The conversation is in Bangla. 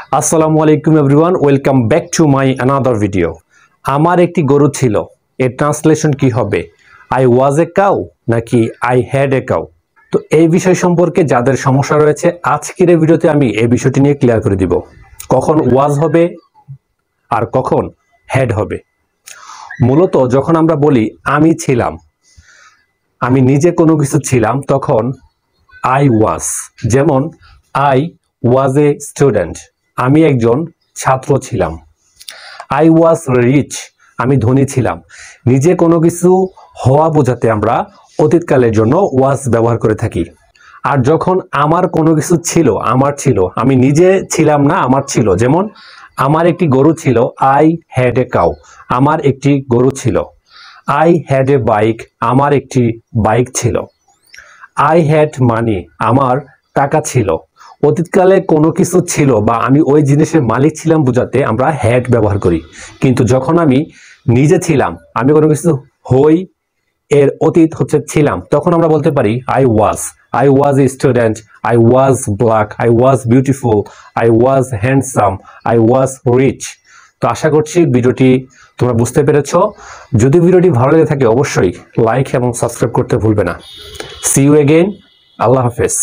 আসসালামু আলাইকুম everyone, welcome back to my another video. আমার একটি গরু ছিল, এর ট্রান্সলেশন কি হবে? আই ওয়াজ এ কাউ নাকি আই হ্যাড এ কাউ? তো এই বিষয় সম্পর্কে যাদের সমস্যা রয়েছে আজকের এই ভিডিওতে আমি এই বিষয়টি নিয়ে ক্লিয়ার করে দিব। কখন ওয়াজ হবে আর কখন হ্যাড হবে। মূলত যখন আমরা বলি আমি ছিলাম, আমি নিজে কোনো কিছু ছিলাম, তখন আই ওয়াজ। যেমন আই ওয়াজ এ স্টুডেন্ট, আমি একজন ছাত্র ছিলাম। আই ওয়াজ রিচ, আমি ধনী ছিলাম। নিজে কোনো কিছু হওয়া বোঝাতে আমরা অতীতকালের জন্য ওয়াজ ব্যবহার করে থাকি। আর যখন আমার কোনো কিছু ছিল, আমার ছিল, আমি নিজে ছিলাম না, আমার ছিল। যেমন আমার একটি গরু ছিল, আই হ্যাড এ কাউ, আমার একটি গরু ছিল। আই হ্যাড এ বাইক, আমার একটি বাইক ছিল। আই হ্যাড মানি, আমার টাকা ছিল। অতীতকালে কোনো কিছু ছিল বা আমি ওই জিনিসের মালিক ছিলাম বোঝাতে আমরা হ্যাড ব্যবহার করি। কিন্তু যখন আমি নিজে ছিলাম, আমি কোনো কিছু হই, এর অতীত হচ্ছে ছিলাম, তখন আমরা বলতে পারি I was a student, I was black, I was beautiful, I was handsome, I was rich. তো আশা করছি ভিডিওটি তোমরা বুঝতে পেরেছ। যদি ভিডিওটি ভালো লেগে থাকে অবশ্যই লাইক এবং সাবস্ক্রাইব করতে ভুলবে না। সি ইউ এগেইন, আল্লাহ হাফেজ।